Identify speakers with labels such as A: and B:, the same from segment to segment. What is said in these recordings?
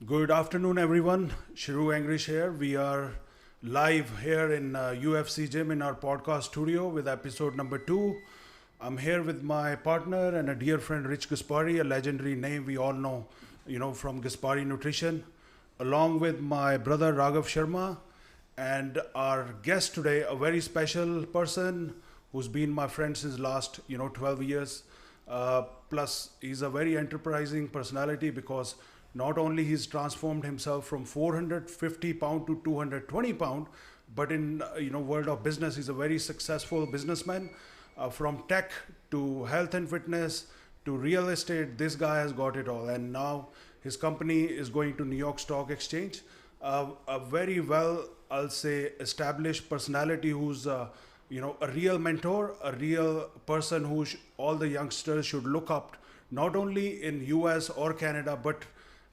A: Good afternoon, everyone. Sheru English here. We are live here in UFC Gym in our podcast studio with episode number 2. I'm here with my partner and a dear friend, Rich Gaspari, a legendary name we all know, from Gaspari Nutrition, along with my brother Raghav Sharma, and our guest today, a very special person who's been my friend since last 12 years. Plus, he's a very enterprising personality because not only he's transformed himself from 450 pound to 220 pound, but in world of business, he's a very successful businessman. From tech to health and fitness to real estate, this guy has got it all, and now his company is going to New York Stock Exchange. A very well, I'll say, established personality who's a real mentor, a real person who all the youngsters should look up, not only in US or Canada, but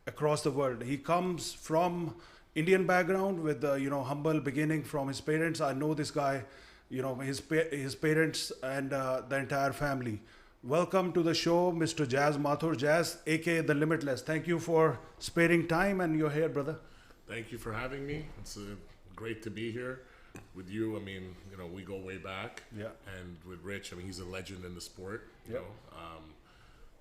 A: across the world. He comes from Indian background with humble beginning from his parents. I know this guy, his parents and the entire family. Welcome to the show, Mr. Jazz Mathur, Jazz, aka the Limitless. Thank you for sparing time and you're here, brother.
B: Thank you for having me. It's great to be here with you. I mean, we go way back.
A: Yeah.
B: And with Rich, I mean, he's a legend in the sport. You know,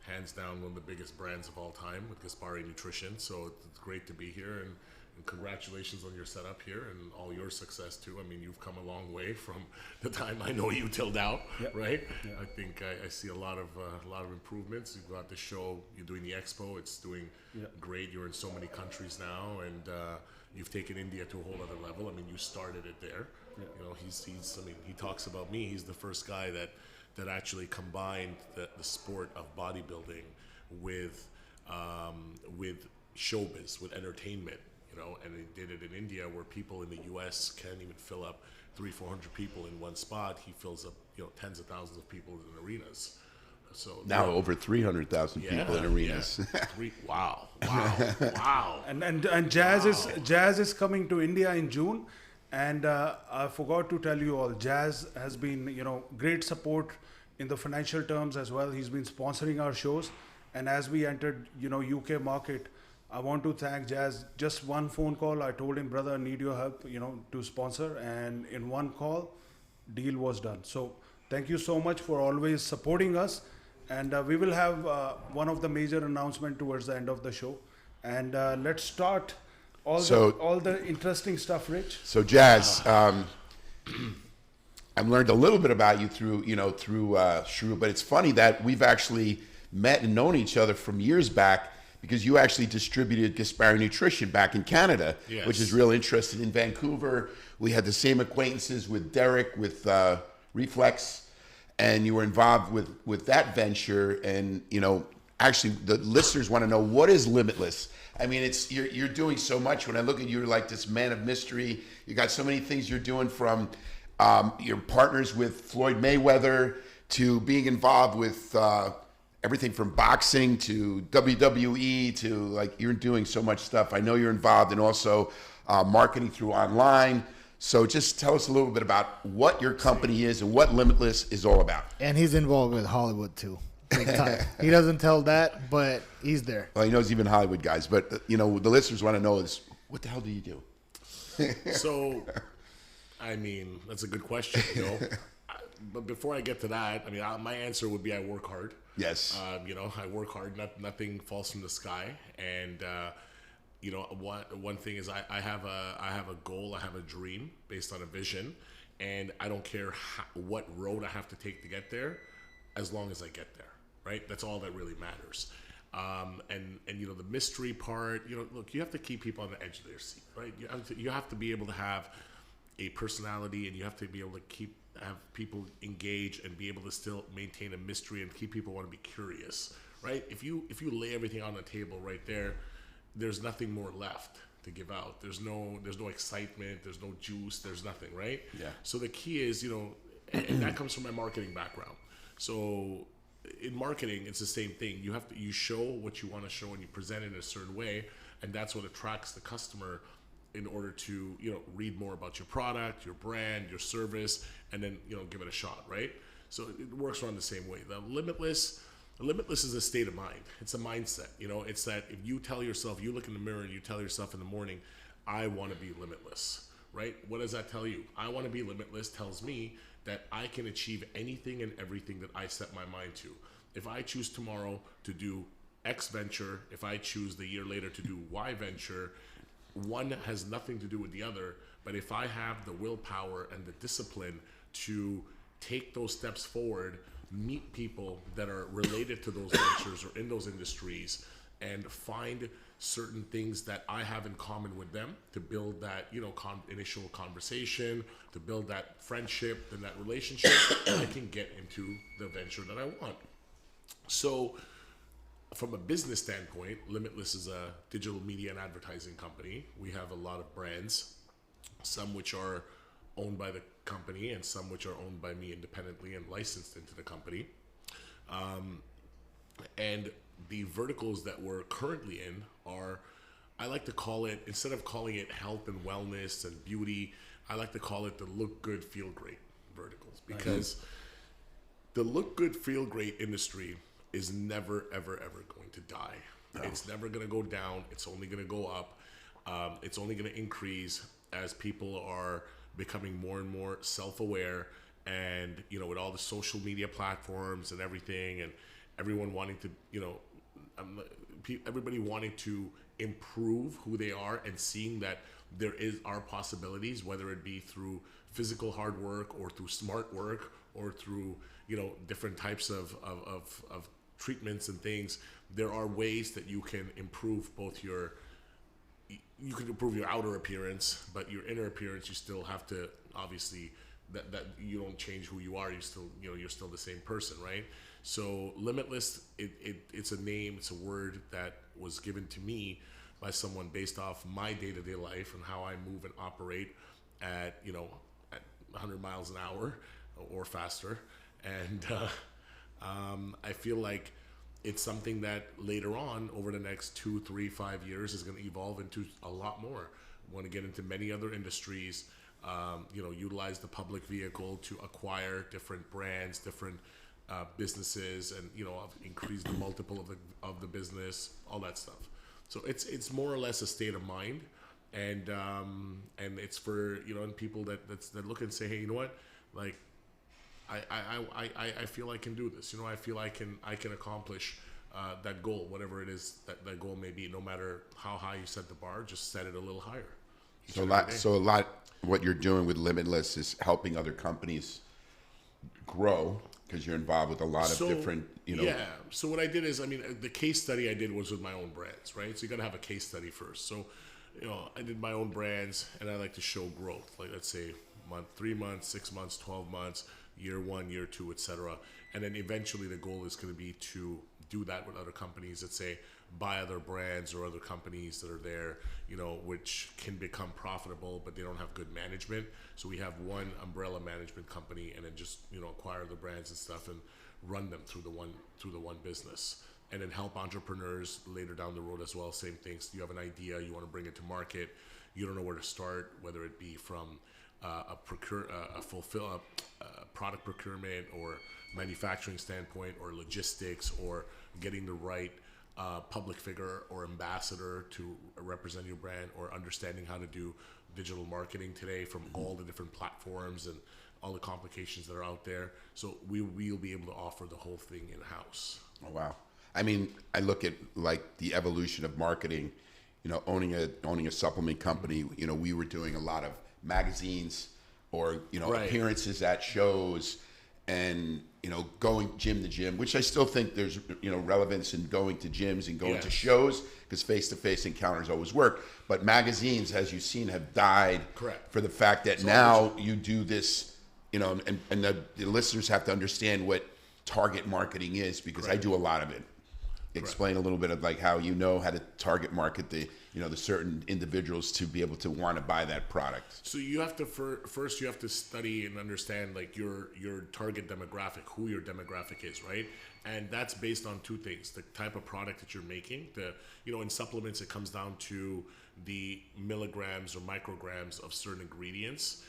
B: hands down one of the biggest brands of all time with Gaspari Nutrition. So it's great to be here, and congratulations on your setup here and all your success too. I mean, you've come a long way from the time I know you till now, right? Yeah. I think I see a lot of improvements. You've got the show, you're doing the expo, it's doing great. You're in so many countries now, and you've taken India to a whole other level. I mean, you started it there. Yeah. He's I mean, he talks about me. He's the first guy that actually combined the sport of bodybuilding with showbiz, with entertainment. And he did it in India, where people in the U.S. can't even fill up 300-400 people in one spot. He fills up, tens of thousands of people in arenas. So
C: now over 300,000 people in arenas.
B: Yeah. Wow.
A: And Jazz is coming to India in June. And I forgot to tell you all, Jazz has been, great support in the financial terms as well. He's been sponsoring our shows. And as we entered, UK market, I want to thank Jazz. Just one phone call, I told him, brother, I need your help, to sponsor. And in one call, deal was done. So thank you so much for always supporting us. And we will have one of the major announcements towards the end of the show. And let's start all the interesting stuff, Rich.
C: So Jazz, I've learned a little bit about you through Sheru, but it's funny that we've actually met and known each other from years back, because you actually distributed Gaspari Nutrition back in Canada, which is real interesting. In Vancouver, we had the same acquaintances with Derek, with Reflex, and you were involved with that venture. And, actually the listeners want to know, what is Limitless? I mean, you're doing so much. When I look at you, you're like this man of mystery. You got so many things you're doing, from your partners with Floyd Mayweather to being involved with everything from boxing to WWE to, you're doing so much stuff. I know you're involved in also marketing through online. So just tell us a little bit about what your company is and what Limitless is all about.
D: And he's involved with Hollywood too. Big time. He doesn't tell that, but he's there.
C: Well, he knows even Hollywood guys. But, the listeners want to know is, what the hell do you do?
B: So, I mean, that's a good question, But before I get to that, I mean, my answer would be I work hard.
C: Yes.
B: I work hard. Nothing falls from the sky. And, one thing is I have a goal. I have a dream based on a vision. And I don't care what road I have to take to get there, as long as I get there. Right? That's all that really matters. And the mystery part, look, you have to keep people on the edge of their seat, right? You have to be able to have a personality, and you have to be able to have people engage and be able to still maintain a mystery and keep people want to be curious, right? If you lay everything on the table right there, there's nothing more left to give out. There's no excitement, there's no juice, there's nothing, right?
C: Yeah.
B: So the key is, and that comes from my marketing background. So in marketing, it's the same thing. You show what you want to show, and you present it in a certain way, and that's what attracts the customer in order to read more about your product, your brand, your service, and then give it a shot, right? So it works around the same way. The Limitless, Limitless is a state of mind. It's a mindset. You know, it's that if you tell yourself, you look in the mirror and you tell yourself in the morning, I want to be limitless, right? What does that tell you? I want to be limitless tells me that I can achieve anything and everything that I set my mind to. If I choose tomorrow to do X venture, if I choose the year later to do Y venture, one has nothing to do with the other. But if I have the willpower and the discipline to take those steps forward, meet people that are related to those ventures or in those industries, and find certain things that I have in common with them to build that, you know, initial conversation, to build that friendship and that relationship, I can get into the venture that I want. So from a business standpoint, Limitless is a digital media and advertising company. We have a lot of brands, some which are owned by the company and some which are owned by me independently and licensed into the company. And the verticals that we're currently in are, I like to call it, instead of calling it health and wellness and beauty, I like to call it the look good, feel great verticals, because the look good, feel great industry is never, ever, ever going to die. No. It's never going to go down. It's only going to go up. It's only going to increase as people are becoming more and more self-aware, and, you know, with all the social media platforms and everything, and everyone wanting to, you know, everybody wanting to improve who they are and seeing that there are possibilities, whether it be through physical hard work or through smart work or through, you know, different types of treatments and things. There are ways that you can improve both you can improve your outer appearance, but your inner appearance, you still have to, obviously, that you don't change who you are. You still, you know, you're still the same person, right? So Limitless, it's a name, it's a word that was given to me by someone based off my day-to-day life and how I move and operate at, you know, at 100 miles an hour or faster. And I feel like it's something that later on, over the next 2, 3, 5 years, is going to evolve into a lot more. I want to get into many other industries, you know, utilize the public vehicle to acquire different brands, different businesses, and, you know, increase the multiple of the business, all that stuff. So it's more or less a state of mind, and it's for, you know, and people that look and say, hey, you know what, like, I feel I can do this. You know, I feel I can accomplish that goal, whatever it is that goal may be. No matter how high you set the bar, just set it a little higher.
C: So a lot. What you're doing with Limitless is helping other companies grow, because you're involved with a lot of different, you know.
B: Yeah. So what I did is, I mean, the case study I did was with my own brands, right? So you got to have a case study first. So, you know, I did my own brands, and I like to show growth. Like, let's say 3 months, 6 months, 12 months, year 1, year 2, etc. And then eventually the goal is going to be to do that with other companies that say buy other brands or other companies that are there, you know, which can become profitable, but they don't have good management. So we have one umbrella management company, and then just, you know, acquire the brands and stuff and run them through the one business, and then help entrepreneurs later down the road as well. Same things. You have an idea, you want to bring it to market, you don't know where to start, whether it be from product procurement or manufacturing standpoint, or logistics, or getting the right public figure or ambassador to represent your brand, or understanding how to do digital marketing today from all the different platforms and all the complications that are out there. So we'll be able to offer the whole thing in-house.
C: Oh, wow. I mean, I look at like the evolution of marketing, you know, owning a supplement company. You know, we were doing a lot of magazines, or, you know, appearances at shows, and, you know, going gym to gym, which I still think there's, you know, relevance in going to gyms and going to shows, because face-to-face encounters always work. But magazines, as you've seen, have died.
B: Correct.
C: For the fact that now you do this, you know, and the listeners have to understand what target marketing is, because I do a lot of it. Explain a little bit of like how you know how to target market the, you know, the certain individuals to be able to want to buy that product.
B: So you have to first you have to study and understand like your target demographic, who your demographic is, right? And that's based on two things: the type of product that you're making. You know, in supplements, it comes down to the milligrams or micrograms of certain ingredients,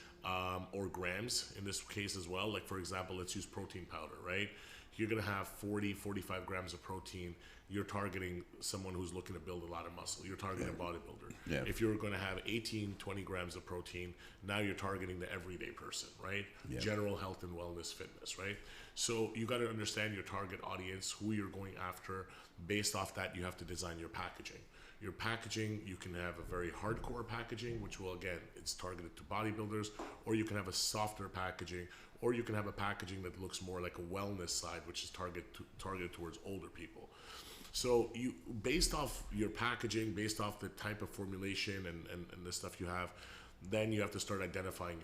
B: or grams in this case as well. Like, for example, let's use protein powder, right? you're going to have 40, 45 grams of protein. You're targeting someone who's looking to build a lot of muscle. You're targeting a bodybuilder.
C: Yeah.
B: If you're going to have 18, 20 grams of protein, now you're targeting the everyday person, right?
C: Yeah.
B: General health and wellness fitness, right? So you got to understand your target audience, who you're going after. Based off that, you have to design your packaging. Your packaging, you can have a very hardcore packaging, which will, again, it's targeted to bodybuilders, or you can have a softer packaging, or you can have a packaging that looks more like a wellness side, which is targeted towards older people. So you, based off your packaging, based off the type of formulation and the stuff you have, then you have to start identifying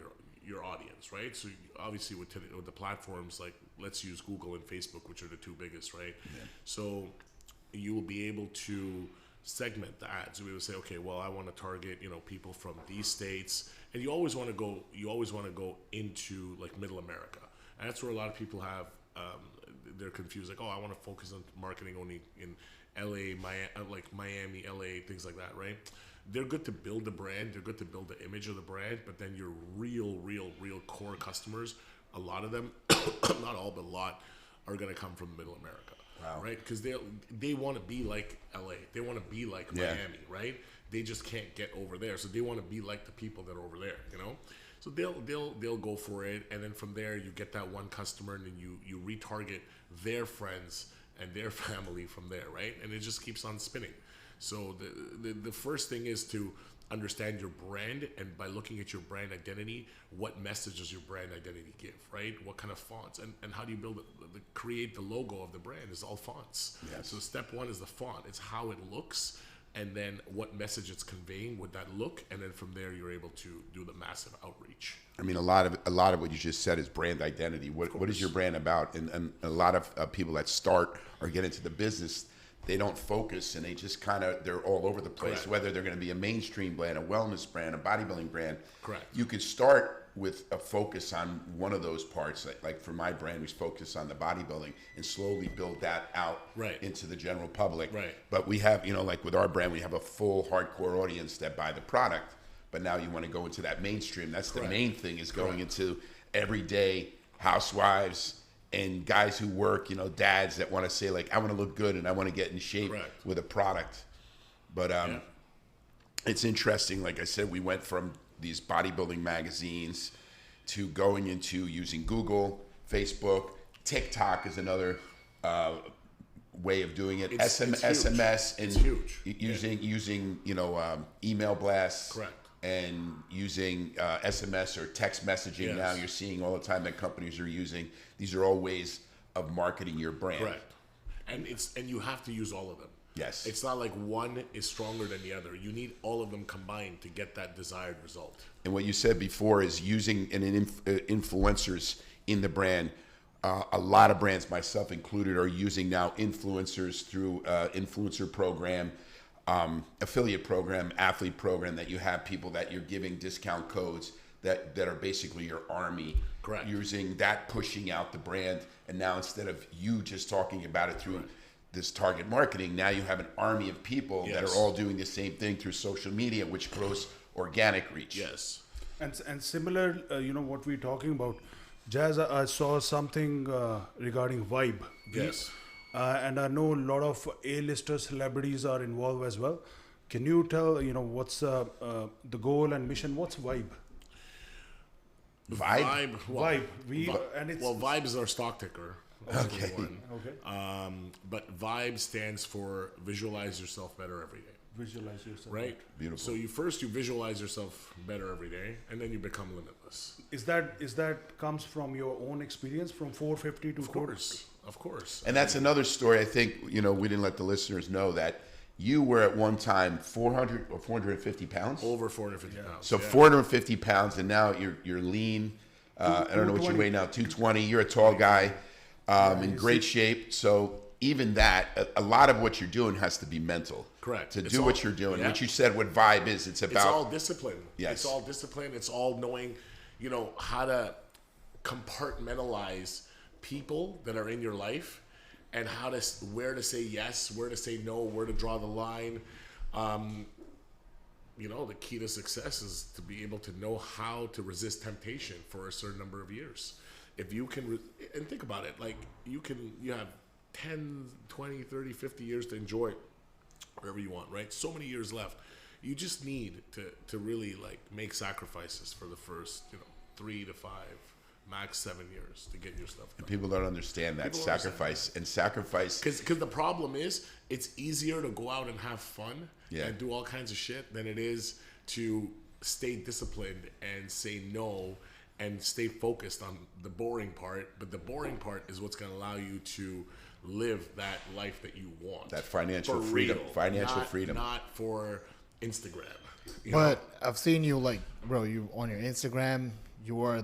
B: your audience, right? So obviously with the platforms, like let's use Google and Facebook, which are the two biggest, right? Yeah. So you will be able to segment the ads. We would say, okay, well, I want to target, people from these states, and you always want to go into like Middle America, and that's where a lot of people have they're confused, like, oh, I want to focus on marketing only in LA, Miami, LA, things like that, right? They're good to build the brand, they're good to build the image of the brand, but then your real core customers, a lot of them, not all, but a lot, are going to come from Middle America. Wow. Right? Because they want to be like LA. They want to be like Miami, right? They just can't get over there. So they want to be like the people that are over there, So they'll go for it, and then from there you get that one customer, and then you retarget their friends and their family from there, right? And it just keeps on spinning. So the first thing is to understand your brand, and by looking at your brand identity, what message does your brand identity give, right? What kind of fonts, and how do you build create the logo of the brand is all fonts. Yes. So step one is the font. It's how it looks, and then what message it's conveying with that look, and then from there you're able to do the massive outreach.
C: I mean, a lot of what you just said is brand identity. What is your brand about? And a lot of people that start or get into the business, they don't focus, and they just they're all over the place. Correct. Whether they're going to be a mainstream brand, a wellness brand, a bodybuilding brand.
B: Correct.
C: You could start with a focus on one of those parts. Like for my brand, we focus on the bodybuilding and slowly build that out into the general public.
B: Right.
C: But we have, like with our brand, we have a full hardcore audience that buy the product. But now you want to go into that mainstream. That's the main thing, is going into everyday housewives and guys who work, dads that want to say, like, I want to look good and I want to get in shape with a product. But it's interesting. Like I said, we went from these bodybuilding magazines to going into using Google, Facebook, TikTok is another way of doing it. SMS and using email blasts.
B: Correct.
C: And using SMS or text messaging. Now you're seeing all the time that companies are using. These are all ways of marketing your brand.
B: Correct. And you have to use all of them.
C: Yes.
B: It's not like one is stronger than the other. You need all of them combined to get that desired result. And
C: what you said before is using influencers in the brand. A lot of brands, myself included, are using now influencers through influencer program, affiliate program, athlete program, that you have people that you're giving discount codes that are basically your army.
B: Correct.
C: Using that, pushing out the brand. And now instead of you just talking about it through this target marketing, now you have an army of people that are all doing the same thing through social media, which grows organic reach.
B: Yes.
A: And similar, what we're talking about, Jazz, I saw something regarding Vibe.
B: Yes.
A: And I know a lot of A-lister celebrities are involved as well. Can you tell, what's the goal and mission? What's Vibe?
C: Vibe.
B: Vibe is our stock ticker.
C: Okay.
B: But Vibe stands for visualize yourself better every day.
A: Visualize yourself.
B: Right?
C: Beautiful.
B: So you visualize yourself better every day, and then you become limitless.
A: Is that comes from your own experience from 450 to
B: Of course.
C: And that's another story. I think, we didn't let the listeners know that you were at one time 400 or 450 pounds?
B: Over 450 pounds.
C: So 450 pounds, and now you're lean. I don't know what you weigh now, 220. You're a tall guy, in great shape. So even that, a lot of what you're doing has to be mental.
B: Correct.
C: To do what you're doing. What you said, what Vibe is, it's about...
B: It's all discipline.
C: Yes.
B: It's all discipline. It's all knowing, how to compartmentalize people that are in your life, and where to say yes, where to say no, where to draw the line. The key to success is to be able to know how to resist temptation for a certain number of years. if you can, and think about it, like you have 10, 20, 30, 50 years to enjoy wherever you want, right? So many years left. You just need to really like make sacrifices for the first, 3 to 5, max 7 years to get your stuff done.
C: People don't understand that sacrifice.
B: Because the problem is, it's easier to go out and have fun and do all kinds of shit than it is to stay disciplined and say no and stay focused on the boring part. But the boring part is what's going to allow you to live that life that you want.
C: That financial
B: For
C: freedom.
B: real.
C: Financial freedom.
B: Not for Instagram.
D: But I've seen you like, bro, you on your Instagram, you are,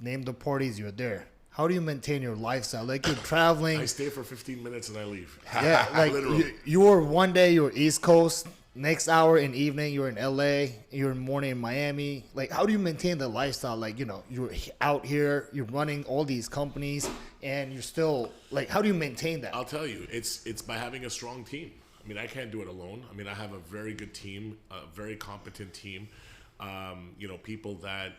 D: name the parties, you're there. How do you maintain your lifestyle? Like you're traveling.
B: I stay for 15 minutes and I leave.
D: Yeah, like
B: Literally.
D: you're one day you're East Coast, next hour in evening you're in LA, you're in morning in Miami. Like how do you maintain the lifestyle? Like, you're out here, you're running all these companies and you're still like, how do you maintain that?
B: I'll tell you, it's by having a strong team. I mean, I can't do it alone. I mean, I have a very good team, a very competent team. People that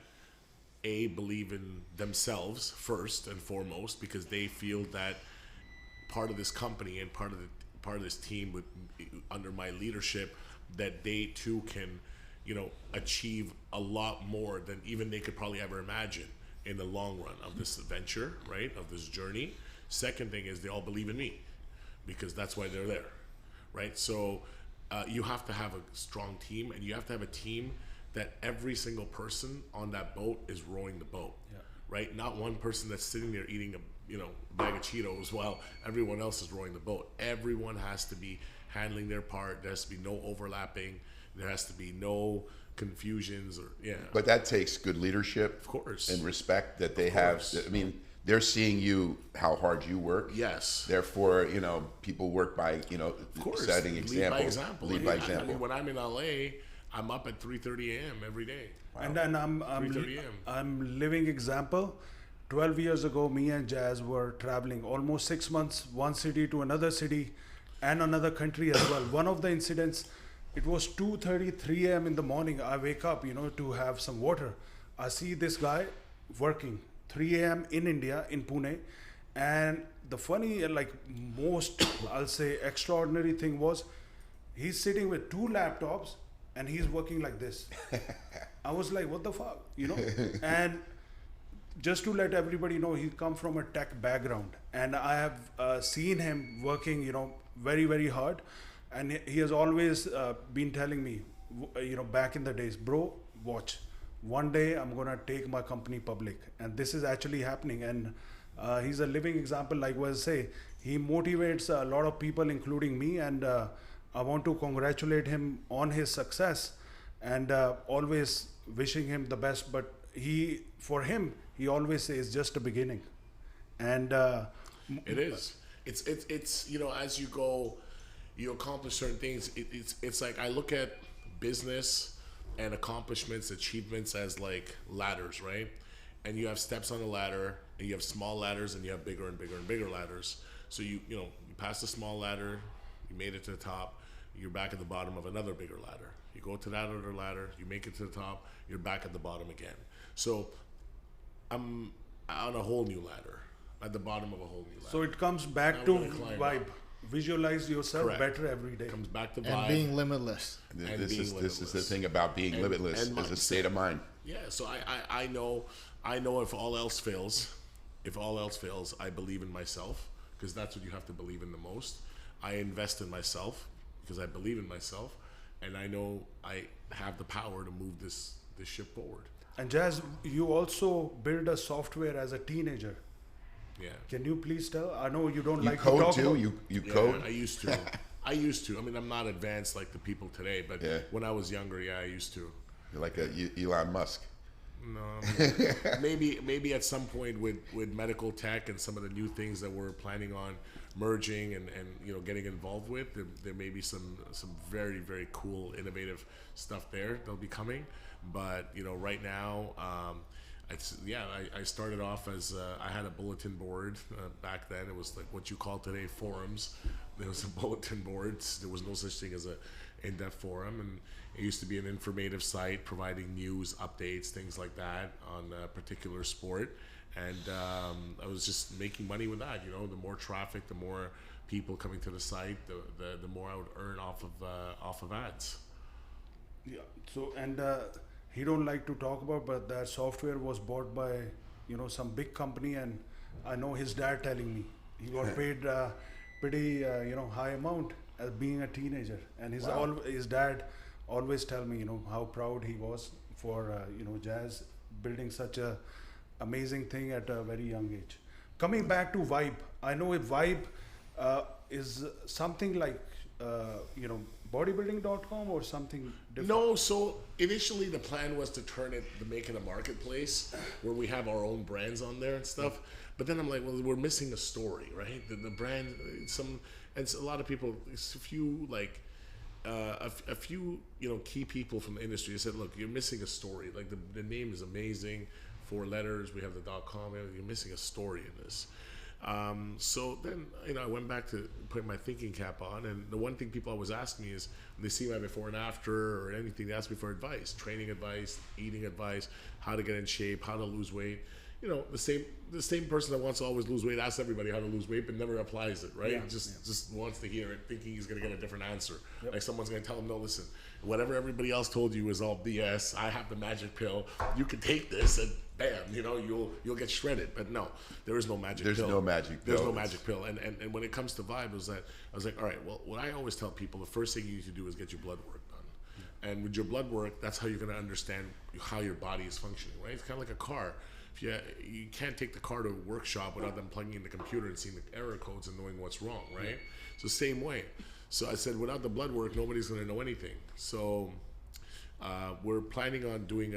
B: believe in themselves first and foremost because they feel that part of this company and part of this team under my leadership that they too can, achieve a lot more than even they could probably ever imagine in the long run of this venture, right? Of this journey. Second thing is they all believe in me because that's why they're there. Right, so you have to have a strong team, and you have to have a team that every single person on that boat is rowing the boat. Yeah. Right, not one person that's sitting there eating a bag of Cheetos while everyone else is rowing the boat. Everyone has to be handling their part. There has to be no overlapping. There has to be no confusions
C: But that takes good leadership,
B: of course,
C: and respect that they have. I mean, they're seeing you how hard you work.
B: Yes.
C: Therefore, people work by
B: of course,
C: setting example.
B: Lead by example. I mean, when I'm in LA, I'm up at 3:30 a.m. every day.
A: Wow. And then I'm living example. 12 years ago, me and Jazz were traveling almost 6 months, one city to another city, and another country as well. One of the incidents, it was 2:33 a.m. in the morning. I wake up, to have some water. I see this guy working. 3 a.m. in India, in Pune. And the funny, most, I'll say, extraordinary thing was he's sitting with 2 laptops and he's working like this. I was like, what the fuck, And just to let everybody know, he come from a tech background. And I have seen him working, very, very hard. And he has always been telling me, back in the days, bro, watch. One day I'm going to take my company public, and this is actually happening. And he's a living example. Like I say, he motivates a lot of people, including me. And I want to congratulate him on his success and always wishing him the best. But for him, he always says just a beginning. And
B: it is. It's as you go, you accomplish certain things. It's like I look at business and accomplishments, achievements as like ladders, right? And you have steps on the ladder, and you have small ladders, and you have bigger and bigger and bigger ladders. So you pass the small ladder, you made it to the top, you're back at the bottom of another bigger ladder. You go to that other ladder, you make it to the top, you're back at the bottom again. So I'm on a whole new ladder, at the bottom of a whole new ladder.
A: So it comes back to vibe. Visualize yourself better every day.
B: Comes back to vibe.
D: And being limitless.
C: This is the thing about being limitless, is a state of mind.
B: Yeah, so I know if all else fails, I believe in myself, because that's what you have to believe in the most. I invest in myself because I believe in myself, and I know I have the power to move this ship forward.
A: And Jazz, you also build a software as a teenager.
B: Yeah.
A: Can you please tell? I know you don't
C: You
A: like
C: code
A: to talk
C: too?
A: about.
C: You code?
B: I used to. I mean, I'm not advanced like the people today, but when I was younger, I used to.
C: You're like Elon Musk.
B: No, maybe at some point with medical tech and some of the new things that we're planning on merging and getting involved with, there may be some very, very cool, innovative stuff there that'll be coming. But right now, I started off as I had a bulletin board back then. It was like what you call today forums. There was a bulletin board. There was no such thing as a in-depth forum, and it used to be an informative site providing news, updates, things like that on a particular sport. and I was just making money with that. The more traffic, the more people coming to the site, the more I would earn off of ads.
A: Yeah. So and he don't like to talk about, but that software was bought by some big company, and I know his dad telling me he got paid pretty high amount as being a teenager, and his dad always tell me how proud he was for Jazz building such a amazing thing at a very young age. Coming back to Vibe, I know if Vibe is something like bodybuilding.com or something different.
B: No, so initially the plan was to make it a marketplace where we have our own brands on there and stuff. But then I'm like, well, we're missing a story, right? The brand, a lot of people, it's a few a few key people from the industry said, look, you're missing a story. Like the name is amazing, 4 letters. We have the .com. You're missing a story in this. So then, I went back to put my thinking cap on, and the one thing people always ask me is when they see my before and after or anything, they ask me for advice, training advice, eating advice, how to get in shape, how to lose weight. The same person that wants to always lose weight asks everybody how to lose weight, but never applies it, right?
A: Yeah,
B: Just wants to hear it, thinking he's going to get a different answer. Yep. Like someone's going to tell him, no, listen, whatever everybody else told you is all BS. I have the magic pill. You can take this and bam, you'll get shredded. But no, there is no magic pill.
C: There's no magic pill.
B: There's no magic pill. And when it comes to Vibe, I was like, all right, well, what I always tell people, the first thing you need to do is get your blood work done. And with your blood work, that's how you're going to understand how your body is functioning, right? It's kind of like a car. You can't take the car to a workshop without them plugging in the computer and seeing the error codes and knowing what's wrong, right? So same way. So I said, without the blood work, nobody's going to know anything. So we're planning on doing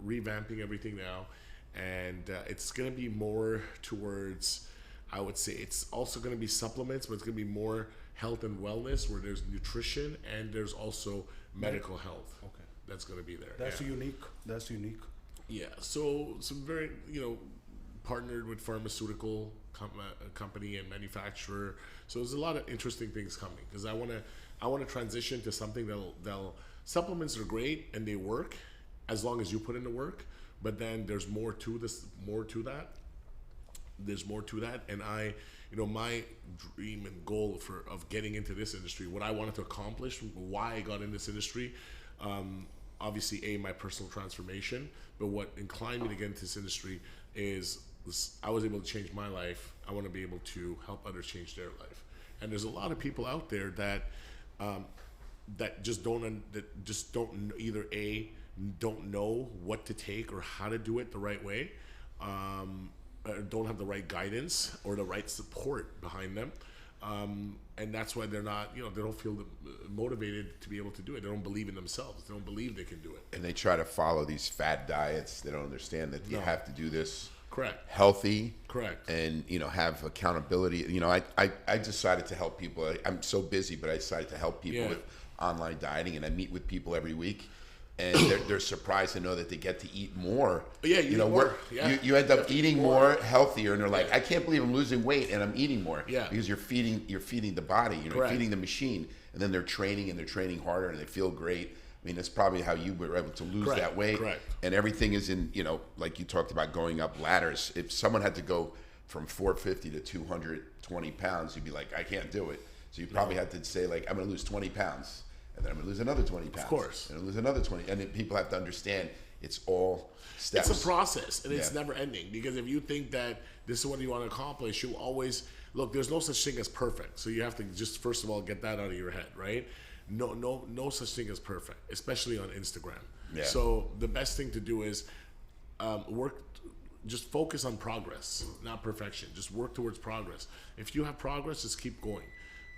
B: revamping everything now, and it's going to be more towards, I would say, it's also going to be supplements, but it's going to be more health and wellness, where there's nutrition and there's also medical health.
A: Okay,
B: that's going to be there.
A: That's unique. That's unique.
B: Yeah, so some very, partnered with pharmaceutical company and manufacturer. So there's a lot of interesting things coming, because I want to transition to something that'll supplements are great and they work as long as you put in the work, but then there's more to that. There's more to that, and my dream and goal of getting into this industry, what I wanted to accomplish, why I got in this industry. Obviously, my personal transformation, but what inclined me to get into this industry is I was able to change my life. I want to be able to help others change their life. And there's a lot of people out there that just don't either don't know what to take or how to do it the right way, don't have the right guidance or the right support behind them. And that's why they're not, they don't feel motivated to be able to do it. They don't believe in themselves. They don't believe they can do it.
C: And they try to follow these fad diets. They don't understand that you have to do this healthy.
B: Correct.
C: And, have accountability. I decided to help people. I'm so busy, but I decided to help people with online dieting, and I meet with people every week. And they're surprised to know that they get to eat more.
B: Yeah,
C: you end up eating more, healthier, and they're like, I can't believe I'm losing weight and I'm eating more.
B: Yeah,
C: because you're feeding the body, you're feeding the machine, and then they're training harder, and they feel great. I mean, that's probably how you were able to lose that weight.
B: Correct.
C: And everything is in, like you talked about going up ladders. If someone had to go from 450 to 220 pounds, you'd be like, I can't do it. So you probably had to say, like, I'm going to lose 20 pounds. And then I'm going to lose another 20 pounds.
B: Of course.
C: And I'll lose another 20. And then people have to understand it's all steps.
B: It's a process, and it's never ending. Because if you think that this is what you want to accomplish, you always, look, there's no such thing as perfect. So you have to just, first of all, get that out of your head, right? No such thing as perfect, especially on Instagram. Yeah. So the best thing to do is just focus on progress, not perfection. Just work towards progress. If you have progress, just keep going.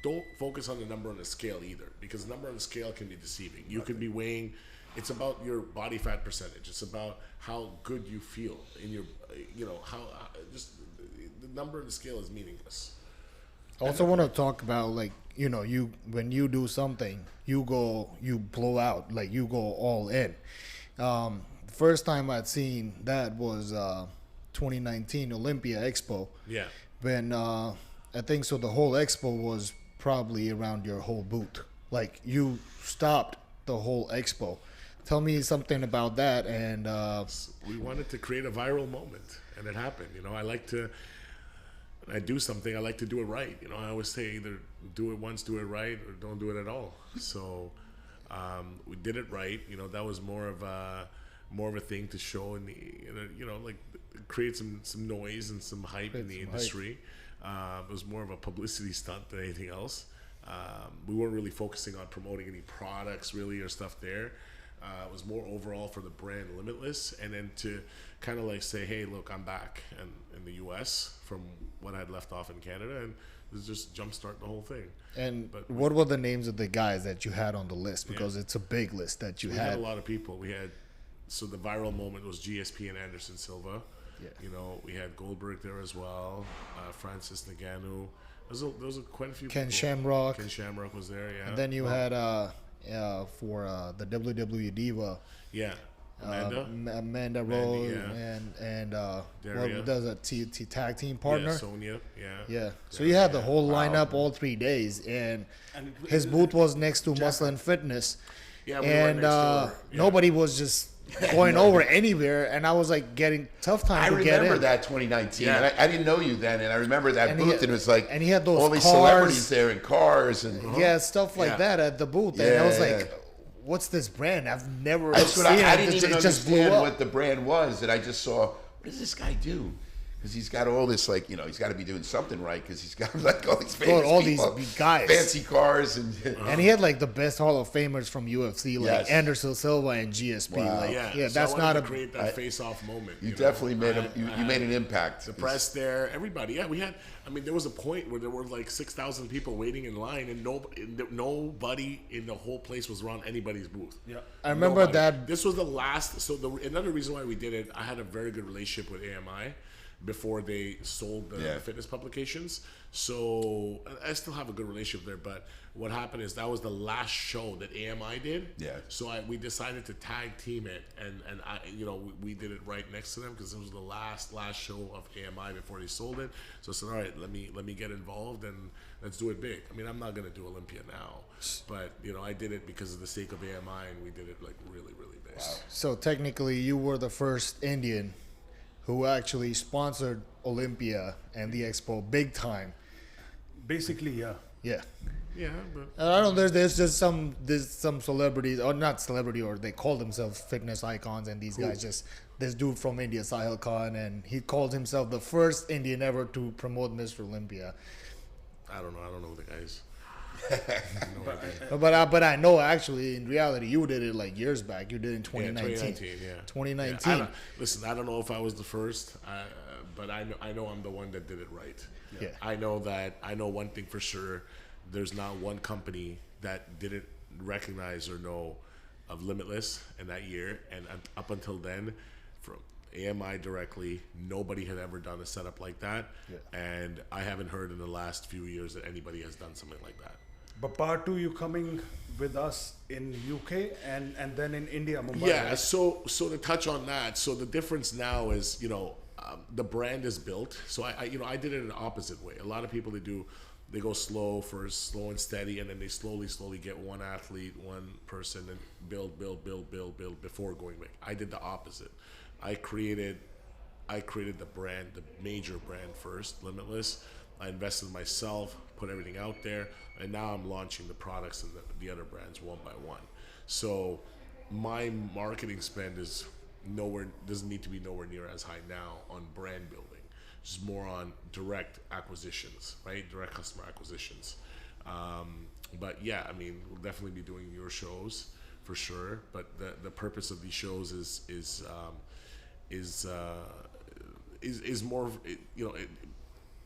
B: Don't focus on the number on the scale either, because the number on the scale can be deceiving. You could be weighing, it's about your body fat percentage. It's about how good you feel in your, just the number on the scale is meaningless.
D: I also want to talk about, like, when you do something, you blow out, like you go all in. First time I'd seen that was 2019 Olympia Expo.
B: Yeah.
D: When I think so, the whole expo was probably around your whole booth. Like, you stopped the whole expo. Tell me something about that. And
B: We wanted to create a viral moment, and it happened. You know, I like to. When I do something, I like to do it right. You know, I always say either do it once, do it right, or don't do it at all. So we did it right. You know, that was more of a thing to show in the, you know, like create some noise and some hype in the industry. It was more of a publicity stunt than anything else. We weren't really focusing on promoting any products really or stuff there. It was more overall for the brand Limitless, and then to kind of like say, hey, look, I'm back in the US from what I'd left off in Canada, and this just jumpstart the whole thing.
D: and
B: But
D: what were the names of the guys that you had on the list? Because it's a big list that you
B: we had
D: had.
B: a lot of people. We had, so the viral moment was GSP and Anderson Silva.
D: Yeah.
B: You know, we had Goldberg there as well, Francis Ngannou. There was quite a few
D: Ken
B: people.
D: Shamrock.
B: Ken Shamrock was there, yeah.
D: And then you had for the WWE Diva,
B: Yeah. Amanda.
D: Amanda Rose,
B: yeah.
D: and
B: Daria.
D: what does a tag team partner?
B: Yeah, Sonia. Yeah.
D: Yeah. So you had the whole lineup all 3 days, and his booth was next to Muscle and Fitness,
B: Yeah, we were
D: and
B: next door. Yeah.
D: nobody was just going over anywhere, and I was like getting tough time
C: I
D: to get
C: remember
D: in.
C: that 2019.
B: Yeah.
C: And I didn't know you then, and I remember that
D: And he
C: booth,
D: had-
C: and it was like
D: and he had those
C: all these
D: cars.
C: celebrities there in cars, and
D: Yeah, stuff like
B: Yeah.
D: that at the booth, and I was
C: Yeah,
D: like,
C: yeah.
D: "What's this brand? I've never
C: that's
D: seen
C: what
D: it."
C: I didn't even
D: It just blew
C: understand
D: up.
C: what the brand was, and I just saw, what does this guy do? Because he's got all this, like, you know, he's got to be doing something right, because he's got like all these famous
D: all these
C: people,
D: big guys.
C: fancy cars, and
D: And he had like the best Hall of Famers from UFC, like
C: Yes.
D: Anderson Silva and GSP.
C: Wow.
D: Like,
B: Yeah,
D: yeah,
B: so
D: that's
B: I
D: not
B: wanted
D: a.
B: to create that face-off moment.
C: you
B: know?
C: definitely made
B: I
C: you
B: had
C: made an impact.
B: the press there, everybody. Yeah, we had. I mean, there was a point where there were like 6,000 people waiting in line, and nobody in the whole place was around anybody's booth.
A: Yeah.
D: I remember that.
B: This was the last. So another reason why we did it, I had a very good relationship with AMI before they sold the
C: Yeah.
B: fitness publications. So I still have a good relationship there. But what happened is that was the last show that AMI did.
C: Yeah.
B: So we decided to tag team it, and I, you know, we did it right next to them because it was the last show of AMI before they sold it. So I said, all right, let me get involved and let's do it big. I mean, I'm not gonna do Olympia now, but you know, I did it because of the sake of AMI, and we did it like really big.
D: So technically, you were the first Indian who actually sponsored Olympia and the expo big time.
A: Basically, yeah.
D: Yeah.
B: Yeah, but
D: And I don't know. There's some celebrities, or not celebrity, or they call themselves fitness icons, and these guys just this dude from India, Sahil Khan, and he called himself the first Indian ever to promote Mr. Olympia.
B: I don't know the guys.
D: But I know actually in reality you did it like years back. You did it in 2019.
B: 2019, yeah.
D: 2019.
B: Yeah, listen, I don't know if I was the first, but I know I'm the one that did it right.
D: Yeah.
B: I know one thing for sure. There's not one company that didn't recognize or know of Limitless in that year, and up until then, from AMI directly, nobody had ever done a setup like that, and I haven't heard in the last few years that anybody has done something like that.
A: But part two, you coming with us in UK and then in India, Mumbai.
B: Yeah,
A: right?
B: so to touch on that, so the difference now is, you know, the brand is built. So I I did it in the opposite way. A lot of people they go slow and steady, and then they slowly get one athlete, one person, and build before going big. I did the opposite. I created the brand, the major brand first, Limitless. I invested in myself, put everything out there, and now I'm launching the products and the other brands one by one. So my marketing spend is doesn't need to be nowhere near as high now on brand building. It's more on direct acquisitions, right? Direct customer acquisitions. But yeah, I mean, we'll definitely be doing your shows for sure. But the purpose of these shows is more, you know,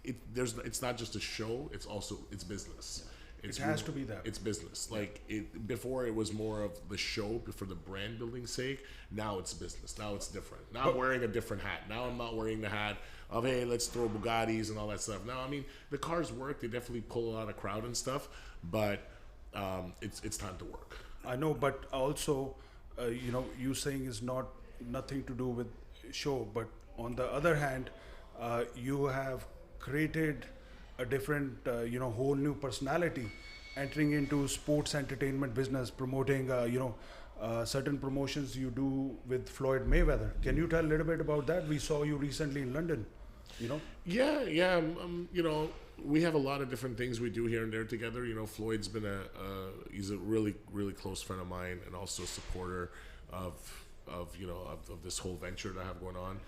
B: it's not just a show. It's business.
A: It has to be that.
B: It's business. Like before, it was more of the show for the brand building sake. Now it's business. Now it's different. Now I'm wearing a different hat. Now I'm not wearing the hat of, hey, let's throw Bugattis and all that stuff. Now, I mean, the cars work. They definitely pull a lot of crowd and stuff. But it's time to work.
A: I know, but also, you know, you saying is nothing to do with show, but on the other hand, you have created a different, whole new personality, entering into sports entertainment business, promoting, certain promotions you do with Floyd Mayweather. Can you tell a little bit about that? We saw you recently in London, you know?
B: Yeah. You know, we have a lot of different things we do here and there together. You know, Floyd's been he's a really, really close friend of mine, and also a supporter of this whole venture that I have going on.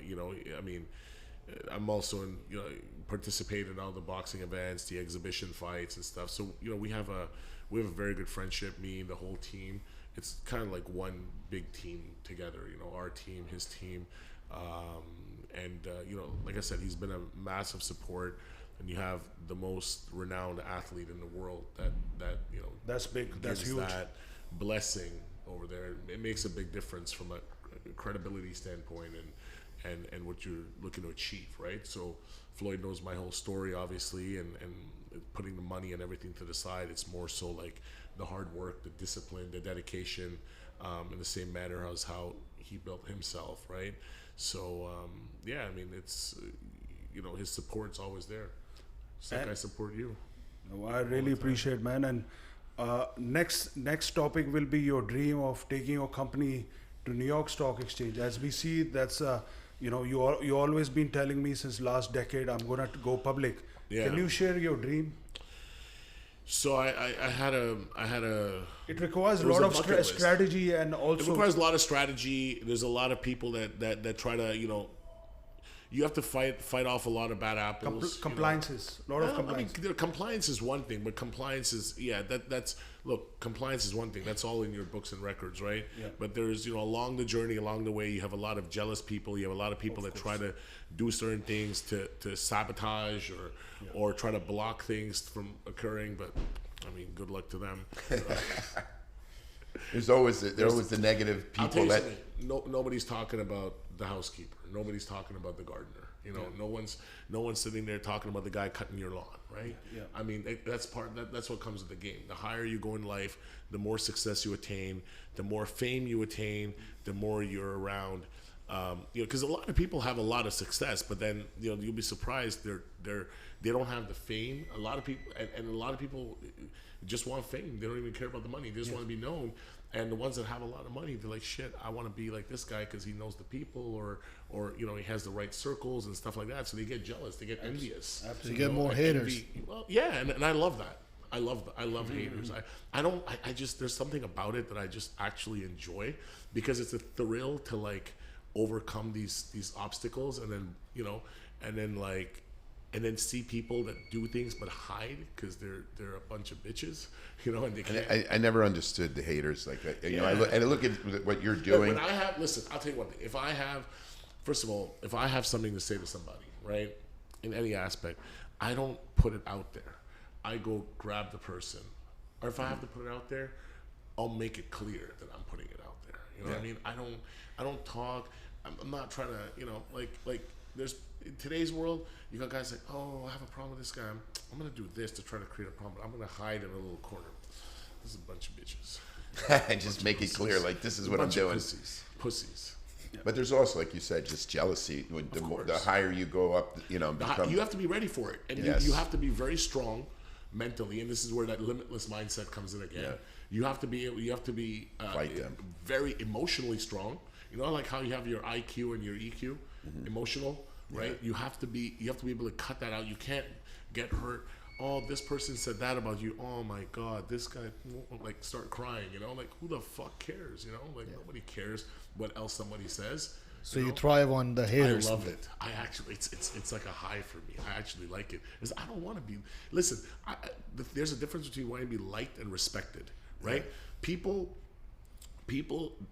B: You know, I mean, I'm also participate in all the boxing events, the exhibition fights and stuff. So, you know, we have a very good friendship, me and the whole team. It's kind of like one big team together, you know, our team, his team. You know, like I said, he's been a massive support, and you have the most renowned athlete in the world that you know,
A: that's big, that's
B: gives
A: huge.
B: that blessing over there. It makes a big difference from a credibility standpoint and what you're looking to achieve, right? So Floyd knows my whole story, obviously, and putting the money and everything to the side. It's more so like the hard work, the discipline, the dedication, in the same manner as how he built himself, right? So yeah, I mean, it's you know, his support's always there. It's like I support you.
A: No, I really appreciate, man. And next topic will be your dream of taking your company to New York Stock Exchange. As we see, that's you know, you always been telling me since last decade I'm gonna go public.
B: Yeah.
A: Can you share your dream?
B: So I had a.
A: It requires a
B: It was
A: lot
B: a
A: of
B: bucket list.
A: strategy, and
B: It
A: also
B: requires a lot of strategy. There's a lot of people that try to, you know, you have to fight off a lot of bad apples.
A: compliances. A lot of compliance.
B: I mean, compliance is one thing, but compliance is that's look, compliance is one thing. That's all in your books and records, right?
A: Yeah.
B: But there's, you know, along the journey, along the way, you have a lot of jealous people. You have a lot of people that try to do certain things to sabotage or try to block things from occurring. But I mean, good luck to them.
C: There's always the negative
B: I'll tell
C: people
B: you
C: that.
B: something. Nobody's talking about the housekeeper. Nobody's talking about the gardener. You know, no one's sitting there talking about the guy cutting your lawn, right?
A: Yeah.
B: I mean, that's what comes with the game. The higher you go in life, the more success you attain, the more fame you attain, the more you're around. You know, because a lot of people have a lot of success, but then, you know, you'll be surprised they don't have the fame. A lot of people and a lot of people just want fame. They don't even care about the money. They just want to be known. And the ones that have a lot of money, they're like, shit, I want to be like this guy because he knows the people, or you know, he has the right circles and stuff like that. So they get jealous, they get envious.
A: Absolutely.
D: You get more haters.
B: Well, yeah, and I love that. I love haters. I just, there's something about it that I just actually enjoy, because it's a thrill to like overcome these obstacles, and then, you know, and then see people that do things but hide because they're a bunch of bitches, you know, and they can't.
C: I never understood the haters like that. You know, I
B: Yeah.
C: look at what you're
B: Look,
C: doing.
B: listen, I'll tell you one thing. First of all, if I have something to say to somebody, right, in any aspect, I don't put it out there. I go grab the person, or if I have to put it out there, I'll make it clear that I'm putting it out there. You know what I mean? I don't talk. I'm not trying to, you know, like there's, in today's world, you got guys like, oh, I have a problem with this guy. I'm going to do this to try to create a problem. I'm going to hide in a little corner. This is a bunch of bitches.
C: And just make it clear, like, this is what I'm
B: Bunch of
C: doing.
B: Pussies.
C: But there's also, like you said, just jealousy. When the higher you go up, you know,
B: You have to be ready for it, and
C: Yes.
B: you have to be very strong mentally. And this is where that limitless mindset comes in again.
C: Yeah.
B: You have to be
C: Fight them.
B: very emotionally strong. You know, like how you have your IQ and your EQ, emotional, right? You have to be able to cut that out. You can't get hurt. Oh, this person said that about you. Oh my God, this guy, like, start crying. You know, like, who the fuck cares? You know, like, nobody cares what else somebody says.
D: So you thrive on the haters.
B: I love it. I actually, it's like a high for me. I actually like it, because I don't want to be. Listen, there's a difference between wanting to be liked and respected, right? People.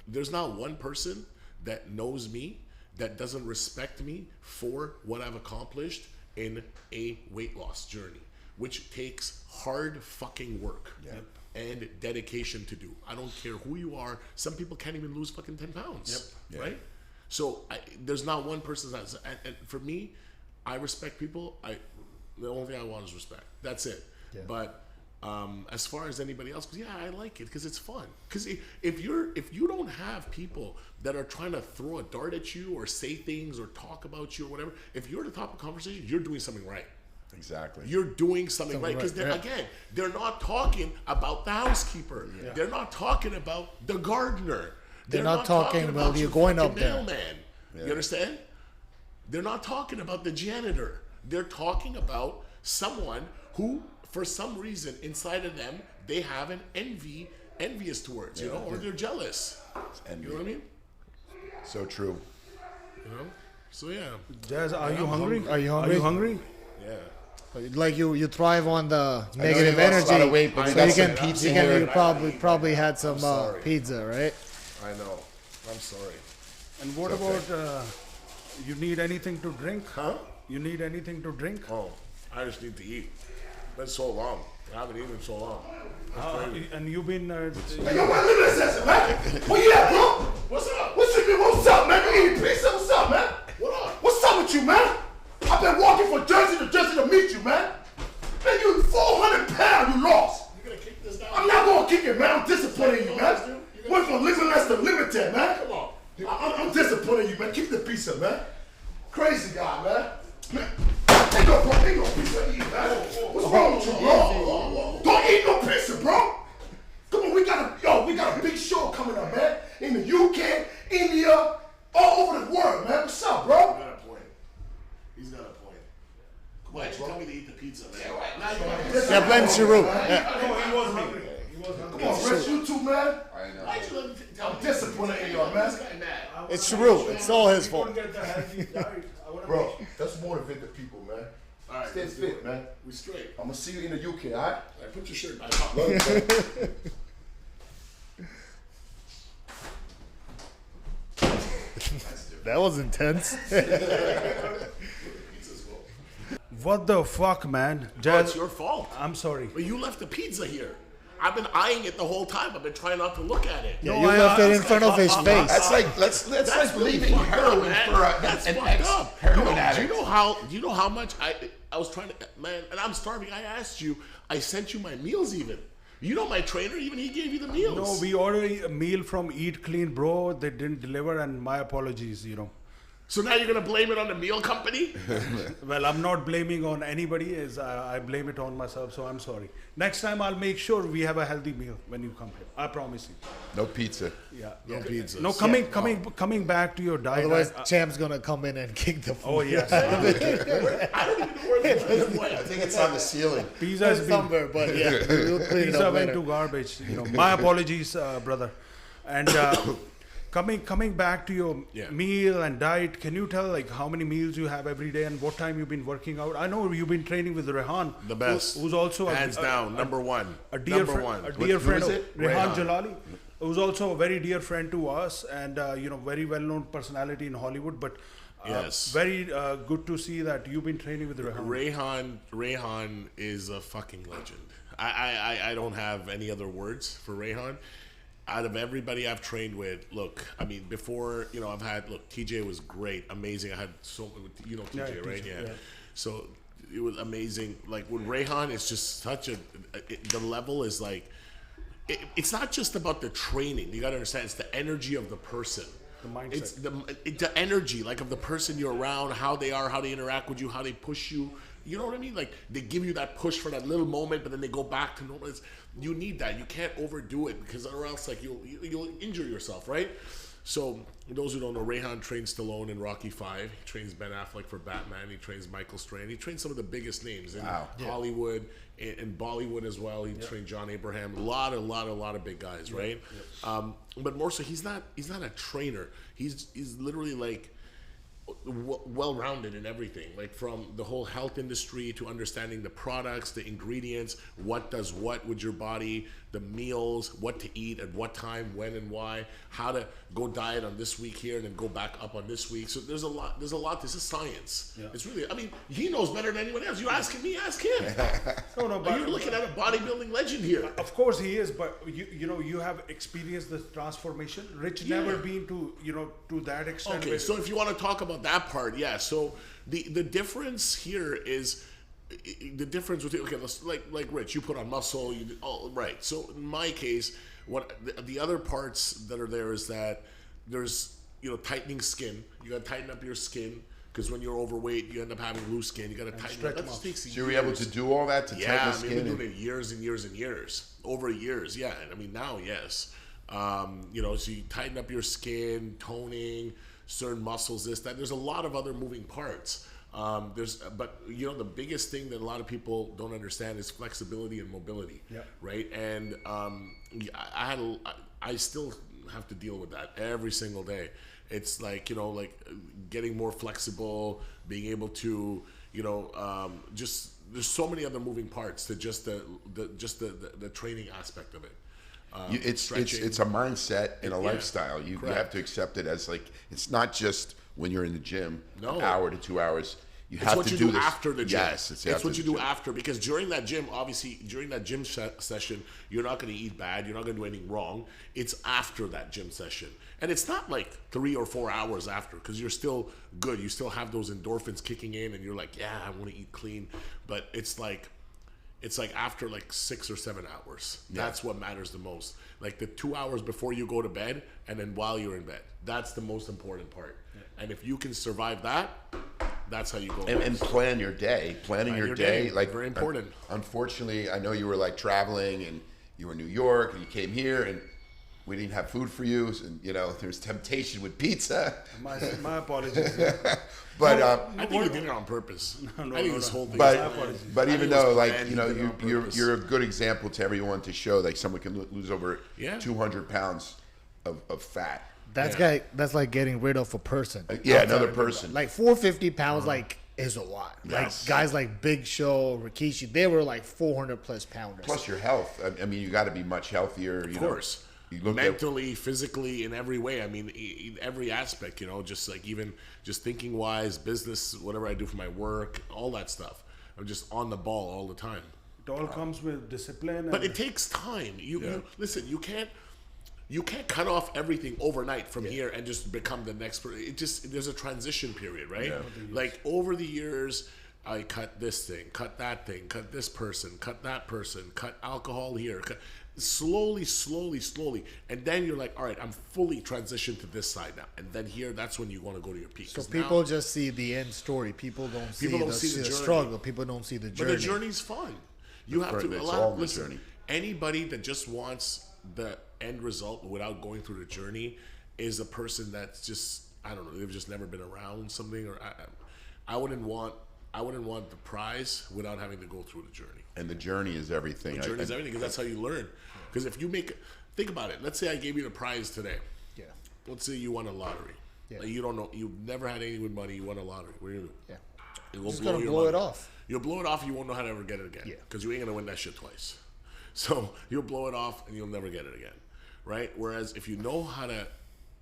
B: There's not one person that knows me that doesn't respect me for what I've accomplished in a weight loss journey, which takes hard fucking work and dedication to do. I don't care who you are. Some people can't even lose fucking 10 pounds, right? So there's not one person that's, and for me, I respect people. The only thing I want is respect. That's it.
D: Yeah.
B: But as far as anybody else, yeah, I like it because it's fun. Because if you don't have people that are trying to throw a dart at you or say things or talk about you or whatever, if you're at the top of the conversation, you're doing something right.
C: Exactly.
B: You're doing something right because they're not talking about the housekeeper. Yeah. They're not talking about the gardener.
D: They're not talking about you going up there.
B: Mailman. Yeah. You understand? They're not talking about the janitor. They're talking about someone who, for some reason, inside of them, they have an envious towards, you know, or they're jealous. You know what I mean?
C: So true.
B: You know? So yeah.
A: Jazz, are you hungry?
D: Are you hungry?
A: Are you hungry?
B: Yeah.
D: Like you thrive on the negative energy.
C: A lot of weight, but
D: So
C: you got some pizza here.
D: you probably had some pizza, right?
B: I know. I'm sorry.
A: And what about, you need anything to drink?
B: Huh?
A: You need anything to drink?
B: Oh, I just need to eat. Been so long. I haven't eaten in so long.
A: And you've been...
E: Hey, yo, man, Limitless, man. Where you at, bro?
B: What's up?
E: What's up, man? You eating pizza? What's up, man?
B: What up?
E: What's up with you, man? I've been walking from Jersey to meet you, man. Man, you 400 pounds you lost.
B: You gonna kick this down?
E: I'm not gonna kick it, man. I'm disappointed in you, man. Went from Limitless to Limited, man.
B: Come on.
E: I'm disappointed in you, man. Keep the pizza, man. Crazy guy, man. Ain't no pizza to eat, man. What's wrong with you, bro? Don't eat no pizza, bro. Come on, we got a big show coming up, man. In the UK, India, all over the world, man. What's up, bro?
B: He's got a point. He's got a point. Why did you tell me to eat the pizza, man? Now you want to
D: Yeah, blame Sheru.
E: He was hungry. Come on, Rich, you too, man.
B: Why'd you let me tell me?
E: I'm disappointed in y'all, man.
B: This guy mad.
D: It's Sheru. It's all his fault.
E: Bro, let's motivate the people, man.
B: All right,
E: Stay
B: let's do
E: fit,
B: it.
E: man.
B: We straight.
E: I'm gonna see you in the UK, alright?
B: All right, put your shirt back.
D: That was intense.
A: What the fuck, man?
B: Oh,
A: Jazz,
B: it's your fault.
A: I'm sorry.
B: But you left the pizza here. I've been eyeing it the whole time. I've been trying not to look at it.
D: Yeah, you left it in front of his face.
C: That's like that's like
B: really
C: leaving
B: fucked up,
C: heroin
B: man.
C: for
B: That's
C: an
B: fucked
C: ex
B: up.
C: heroin addict.
B: Do you know how much I was trying to, man, and I'm starving. I asked you, I sent you my meals even. You know my trainer, even he gave you the meals.
A: No, we ordered a meal from Eat Clean, bro. They didn't deliver, and my apologies, you know.
B: So now you're gonna blame it on the meal company?
A: Well, I'm not blaming on anybody. I blame it on myself, so I'm sorry. Next time, I'll make sure we have a healthy meal when you come here. I promise you.
C: No pizza.
A: Yeah.
B: No pizza.
A: No, coming back to your diet.
D: Otherwise, Champ's gonna come in and kick the food.
A: Oh yes.
B: I don't even know where the
C: I think it's on the ceiling.
A: Pizza has been
D: Somewhere, but yeah, we'll clean it
A: pizza
D: up
A: went
D: later.
A: to garbage. You know, my apologies, brother. And coming back to your meal and diet, can you tell like how many meals you have every day and what time you've been working out? I know you've been training with Rehan,
B: The best.
A: who's also
B: hands down, number one.
A: a dear
B: number
A: friend,
B: one.
A: a dear friend
C: is
A: of
C: it?
A: Rehan
B: Rehan.
A: Jalali, who's also a very dear friend to us and you know very well known personality in Hollywood. But
B: Yes.
A: very good to see that you've been training with Rehan.
B: Rayhan is a fucking legend. I don't have any other words for Rayhan. Out of everybody I've trained with, look, I mean, before, you know, TJ was great, amazing. I had you know TJ, right?
A: TJ,
B: Yeah.
A: yeah.
B: So it was amazing. Like with Rayhan, it's just such the level is like, it's not just about the training. You got to understand, it's the energy of the person.
A: The mindset.
B: It's the energy, like of the person you're around, how they are, how they interact with you, how they push you. You know what I mean? Like they give you that push for that little moment, but then they go back to normal. You need that. You can't overdo it because or else like you'll injure yourself, right? So those who don't know, Rayhan trains Stallone in Rocky V. He trains Ben Affleck for Batman. He trains Michael Strahan. He trains some of the biggest names in Hollywood, in Bollywood as well. He trained John Abraham. A lot of big guys, right? But more so, he's not a trainer. He's literally like well-rounded in everything, like from the whole health industry to understanding the products, the ingredients, what does what with your body, the meals, what to eat at what time, when and why, how to go diet on this week here and then go back up on this week. So there's a lot. This is science. Yeah. It's really, I mean, he knows better than anyone else. You asking me, ask him.
A: No, but
B: you're looking at a bodybuilding legend here.
A: Of course he is, but you know you have experienced the transformation. Rich never been to to that extent.
B: Okay, so if you want to talk about that part, yeah. So the difference here is the difference with let's like Rich, you put on muscle. Right. So in my case, what the other parts that are there is that there's tightening skin. You got to tighten up your skin. because when you're overweight, you end up having loose skin. You got to tighten
A: stretch
B: it. That
A: muscles.
B: takes
C: So you were able to do all that to tighten
B: yeah,
C: the
B: I mean,
C: skin.
B: we've been
C: and-
B: doing it years and years and years, over years. Yeah, and I mean now, yes. You know, so you tighten up your skin, toning, certain muscles, this, that. There's a lot of other moving parts. But you know, the biggest thing that a lot of people don't understand is flexibility and mobility.
A: Yeah.
B: Right. And I still have to deal with that every single day. It's like, you know, like getting more flexible, being able to, you know, just there's so many other moving parts to just the training aspect of it.
C: It's a mindset and a lifestyle. You have to accept it as like, it's not just when you're in the gym, an hour to 2 hours. You
B: It's
C: have
B: what
C: to
B: you
C: do
B: do
C: this.
B: after the gym.
C: Yes, it's
B: what you do after, because during that gym, obviously, during that gym session, you're not going to eat bad. You're not going to do anything wrong. It's after that gym session, and it's not like 3 or 4 hours after, because you're still good. You still have those endorphins kicking in, and you're like, yeah, I want to eat clean. But it's like after like 6 or 7 hours. That's what matters the most. Like the 2 hours before you go to bed, and then while you're in bed. That's the most important part. And if you can survive that, that's how you go.
C: And plan your day. Planning your day, like
B: very important.
C: Unfortunately, I know you were like traveling and you were in New York and you came here and we didn't have food for you, and you know there's temptation with pizza.
A: My apologies.
C: But
B: I think you did it on purpose. I think this whole thing.
C: but even though like
B: planned,
C: you know
B: did it on purpose.
C: you're a good example to everyone to show like someone can lose over
B: Yeah.
C: 200 pounds of fat.
D: That's like getting rid of a person.
C: Yeah, another person.
D: Like 450 pounds, like is a lot.
C: Yes.
D: Like guys like Big Show, Rikishi, they were like 400 plus pounders.
C: Plus your health. I mean, you got to be much healthier.
B: Of course.
C: You look
B: mentally, physically, in every way. I mean, in every aspect, you know, just like even just thinking wise, business, whatever I do for my work, all that stuff. I'm just on the ball all the time.
A: It all comes with discipline.
B: But it takes time. You listen. You can't cut off everything overnight from here and just become the next person. It just there's a transition period, right? Like over the years, I cut this thing, cut that thing, cut this person, cut that person, cut alcohol here. Slowly, and then you're like, all right, I'm fully transitioned to this side now, and then here, that's when you want to go to your peak.
D: So people just see the end story. People don't see the struggle. People don't see the journey.
B: But the journey's fun. You have to listen. Anybody that just wants the end result without going through the journey is a person that's just, I don't know, they've just never been around something, or I wouldn't want the prize without having to go through the journey.
C: And the journey is everything.
B: The journey is everything, because that's how you learn. Because if you think about it. Let's say I gave you the prize today.
D: Yeah.
B: Let's say you won a lottery.
D: Yeah.
B: Like you don't know. You've never had anything with money. You won a lottery. What are you gonna do?
D: Yeah.
B: You'll
D: Just
B: blow
D: gonna
B: your
D: blow
B: money.
D: it off.
B: You'll blow it off. You won't know how to ever get it again.
D: Yeah.
B: Because you ain't gonna win that shit twice. So you'll blow it off and you'll never get it again, right? Whereas if you know how to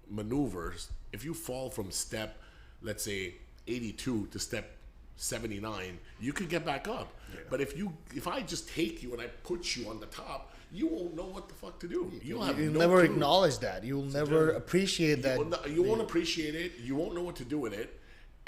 B: maneuver, if you fall from step, let's say 82 to step 79, you can get back up. Yeah. But if I just take you and I put you on the top, you won't know what the fuck to do. You'll
D: never acknowledge that. You'll never appreciate that.
B: You won't appreciate it. You won't know what to do with it,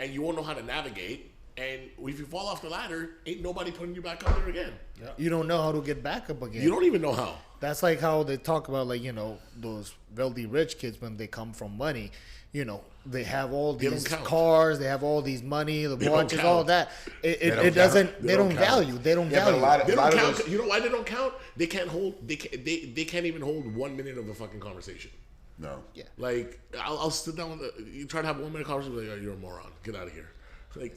B: and you won't know how to navigate. And if you fall off the ladder, ain't nobody putting you back up there again.
D: Yeah. You don't know how to get back up again.
B: You don't even know how.
D: That's like how they talk about, like, you know, those wealthy rich kids when they come from money. You know, they have all these cars, they have all these money, the watches, all that. It doesn't. They don't value. They don't value.
B: They don't count. You know why they don't count? They can't hold. They can't even hold 1 minute of a fucking conversation.
C: No.
D: Yeah.
B: Like I'll sit down with you try to have 1 minute conversation. Like, oh, you're a moron. Get out of here. Like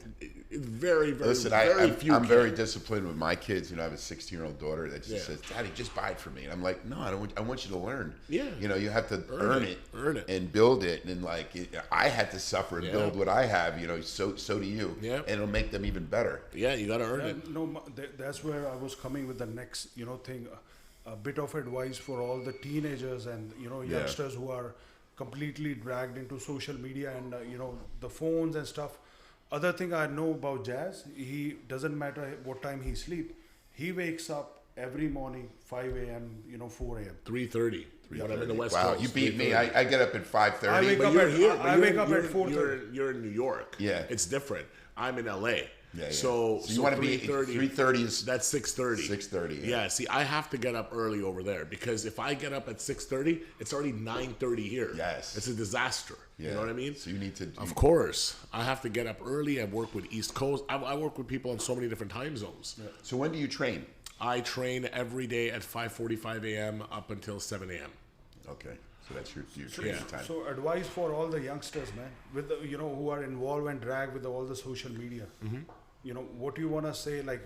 B: it's very
C: Listen, I'm very disciplined with my kids. You know, I have a 16-year-old daughter that just says, "Daddy, just buy it for me." And I'm like, "No, I want you to learn.
B: Yeah,
C: you know, you have to earn it, and build it. And like, I had to suffer and build what I have. You know, so do you. Yeah, and it'll make them even better.
B: Yeah, you got to earn it.
A: No, that's where I was coming with the next, you know, thing. A bit of advice for all the teenagers and youngsters who are completely dragged into social media and the phones and stuff. Other thing I know about Jazz, he doesn't matter what time he sleep. He wakes up every morning 5 a.m., 4 a.m.
B: 3:30. When I'm in the West
C: Coast. Wow, you beat me. I get up at 5:30.
A: I wake up at 4:30.
B: You're in New York.
C: Yeah.
B: It's different. I'm in LA.
C: Yeah, yeah.
B: So
C: you want to be
B: 3:30.
C: 3:30 is
B: That's 6:30.
C: 6:30.
B: Yeah. See, I have to get up early over there because if I get up at 6:30, it's already 9:30 here.
C: Yes.
B: It's a disaster.
C: Yeah.
B: You know what I mean?
C: So you need to.
B: Of course, I have to get up early. I work with East Coast. I work with people in so many different time zones.
C: So when do you train?
B: I train every day at 5:45 a.m. up until 7 a.m.
C: Okay. So that's your training
B: Yeah.
C: time.
A: So advice for all the youngsters, man, with the, who are involved and dragged with all the social media. What do you want to say? Like,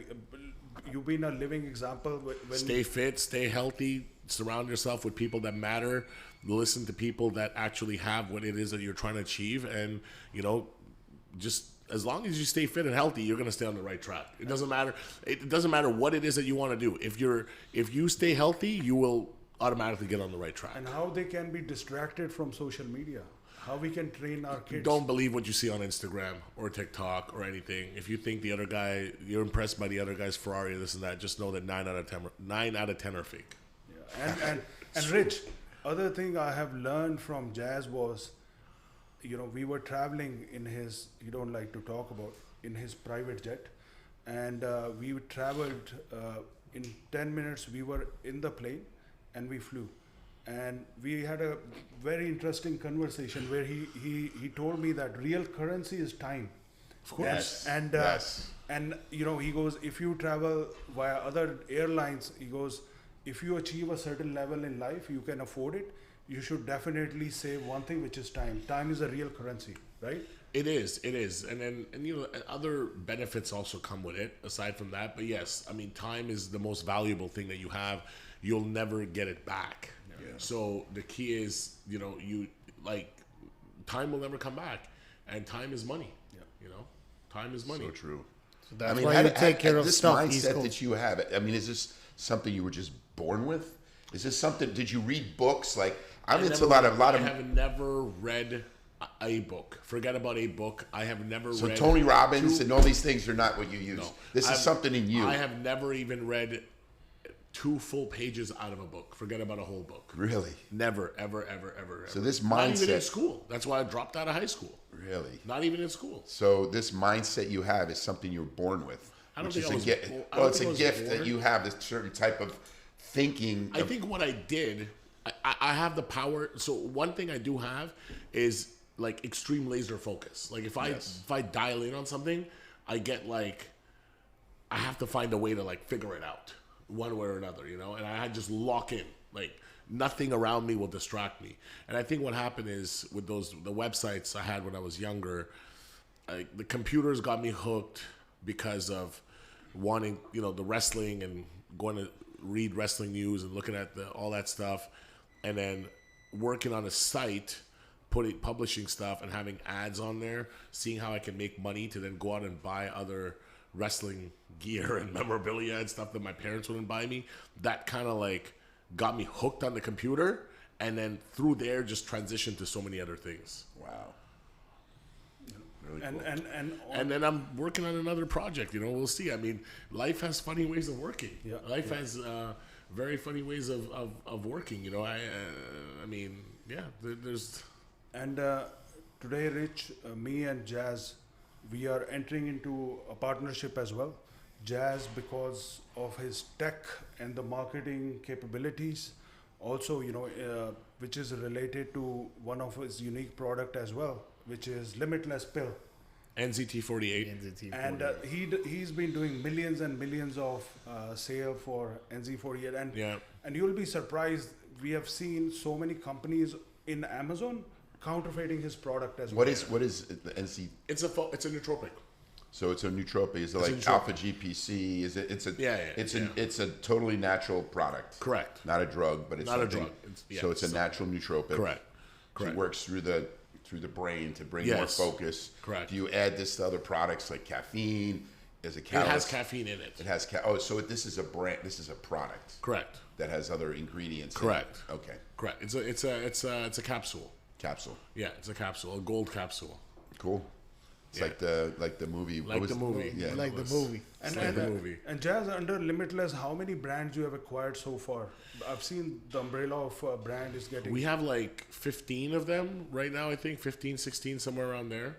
A: you've been a living example. When
B: Stay fit, stay healthy, surround yourself with people that matter, listen to people that actually have what it is that you're trying to achieve, and just as long as you stay fit and healthy, you're going to stay on the right track. It doesn't matter. It doesn't matter what it is that you want to do. If you stay healthy, you will automatically get on the right track.
A: and how they can be distracted from social media. How we can train our kids.
B: Don't believe what you see on Instagram or TikTok or anything. If you think the other guy, you're impressed by the other guy's Ferrari, this and that, just know that 9 out of 10 are fake.
A: Yeah. And Rich, other thing I have learned from Jazz was, we were traveling in his, you don't like to talk about, in his private jet. And we traveled in 10 minutes, we were in the plane and we flew. And we had a very interesting conversation where he told me that real currency is time.
B: Of course.
A: And
C: Yes.
A: and he goes, if you travel via other airlines, he goes, if you achieve a certain level in life, you can afford it. You should definitely save one thing, which is time. Time is a real currency, right?
B: It is, and then other benefits also come with it aside from that. But yes, I mean, time is the most valuable thing that you have. You'll never get it back.
C: Yeah.
B: So the key is, time will never come back, and time is money.
A: Yeah.
B: Time is money.
C: So true.
D: So that's why you take care of
C: this
D: stuff. East
C: mindset
D: Coast.
C: that you have. I mean, is this something you were just born with? Is this something? Did you read books? Like I'm into a lot of.
B: I have never read a book. Forget about a book. I have never
C: So
B: read.
C: Tony Robbins and all these things are not what you use.
B: No.
C: This is something in you.
B: I have never even read 2 full pages out of a book. Forget about a whole book.
C: Really?
B: Never, ever, ever, ever.
C: So this
B: Not even in
C: mindset-
B: school. That's why I dropped out of high school.
C: Really?
B: Not even in school.
C: So this mindset you have is something you're born with.
B: I don't
C: which
B: think
C: is
B: I
C: a
B: was
C: gift.
B: bo- I
C: Well,
B: don't
C: it's
B: think I
C: a
B: was
C: gift
B: born.
C: that you have this certain type of thinking.
B: I think what I did, I have the power. So one thing I do have is like extreme laser focus. Like if I dial in on something, I get like, I have to find a way to like figure it out one way or another, and I just lock in. Like nothing around me will distract me. And I think what happened is with the websites I had when I was younger, the computers got me hooked because of wanting, the wrestling and going to read wrestling news and looking at all that stuff, and then working on a site, publishing stuff and having ads on there, seeing how I can make money to then go out and buy other wrestling gear and memorabilia and stuff that my parents wouldn't buy me. That kind of like got me hooked on the computer, and then through there just transitioned to so many other things.
C: Wow. Really cool.
B: And then I'm working on another project. We'll see. I mean, life has funny ways of working.
A: Yeah.
B: Life has very funny ways of working. I mean, yeah. There's.
A: And today, Rich, me and Jazz, we are entering into a partnership as well. Jazz, because of his tech and the marketing capabilities, also, which is related to one of his unique product as well, which is Limitless pill.
B: NZT48.
A: And he's been doing millions and millions of sale for NZ48, and you'll be surprised. We have seen so many companies in Amazon counterfeiting his product as well.
C: What is the NC?
B: It's a nootropic.
C: So it's a nootropic. Is it
B: It's a
C: like
B: nootropic.
C: alpha GPC? Is it? It's a.
B: Yeah,
C: It's a totally natural product.
B: Correct.
C: Not a drug, but it's
B: Not a
C: something-
B: drug.
C: So it's a natural nootropic.
B: Correct.
C: So it works through the brain to bring
B: Yes.
C: more focus.
B: Correct.
C: Do you add this to other products like caffeine? Is it
B: It
C: catalyst?
B: has caffeine in it.
C: It has so this is a brand. This is a product
B: Correct.
C: that has other ingredients. in
B: Correct.
C: it. Okay.
B: Correct. It's a capsule.
C: Capsule.
B: Yeah, it's a capsule, a gold capsule.
C: Cool. It's
B: Yeah.
C: like the movie. What
B: Like
C: was
B: the
C: it?
B: movie.
C: Yeah.
D: Like the
B: It's-
D: movie.
B: It's like the movie.
A: And Jazz, under Limitless, how many brands you have acquired so far? I've seen the umbrella of brand is getting.
B: We have like 15 of them right now, I think 15, 16, somewhere around there.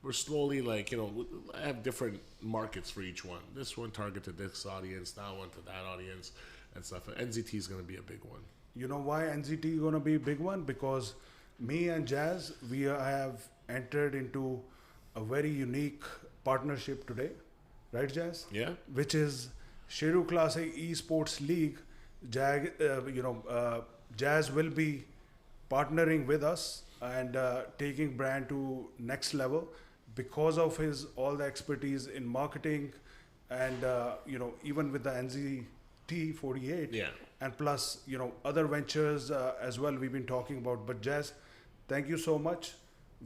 B: we're slowly like, I have different markets for each one. This one target to this audience, that one to that audience, and stuff. NZT is going to be a big one.
A: You know why NZT is going to be a big one? Because me and Jazz, we have entered into a very unique partnership today, right, Jazz?
B: Yeah.
A: Which is Sheru Classic Esports League. Jazz will be partnering with us and taking brand to next level because of his all the expertise in marketing and even with the NZT 48
B: Yeah.
A: and plus other ventures as well we've been talking about. But Jazz, thank you so much.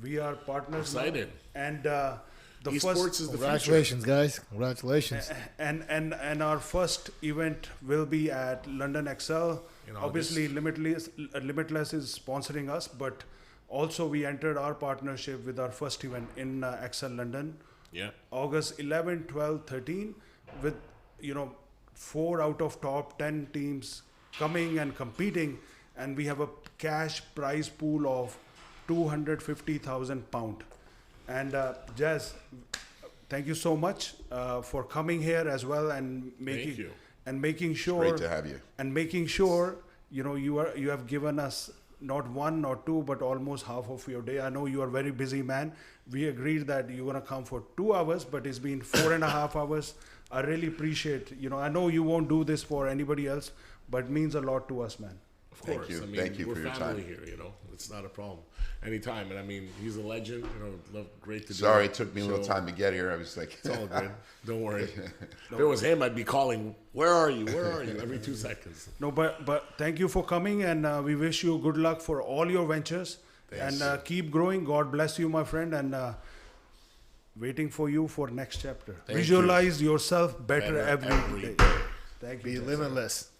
A: We are partners now.
B: Excited.
A: And the
B: Esports
A: first
B: is the
D: Congratulations, guys. Congratulations.
A: and our first event will be at London Excel.
B: In
A: Obviously, Limitless is sponsoring us, but also we entered our partnership with our first event in Excel London,
B: Yeah.
A: August 11, 12, 13, with 4 out of top 10 teams coming and competing, and we have a cash prize pool of £250,000. And Jazz, thank you so much for coming here as well and making sure
C: Great to have you.
A: and making sure you have given us not one or two but almost half of your day. I know you are a very busy man. We agreed that you're gonna come for 2 hours, but it's been 4.5 hours. I really appreciate. I know you won't do this for anybody else, but it means a lot to us, man.
B: Of course.
C: Thank you.
B: I mean,
C: Thank you
B: we're
C: for your
B: family
C: time.
B: here, It's not a problem. Anytime. And I mean, he's a legend. Great to do.
C: Sorry, it took me a little time to get here. I was like,
B: It's all good. Don't worry. If it was him, I'd be calling, where are you? Where are you? Every 2 seconds.
A: No, but thank you for coming, and we wish you good luck for all your ventures.
B: Thanks.
A: And keep growing. God bless you, my friend, and waiting for you for next chapter.
B: Thank
A: Visualize yourself better every day. Thank you.
D: Be
A: Jazz.
D: limitless.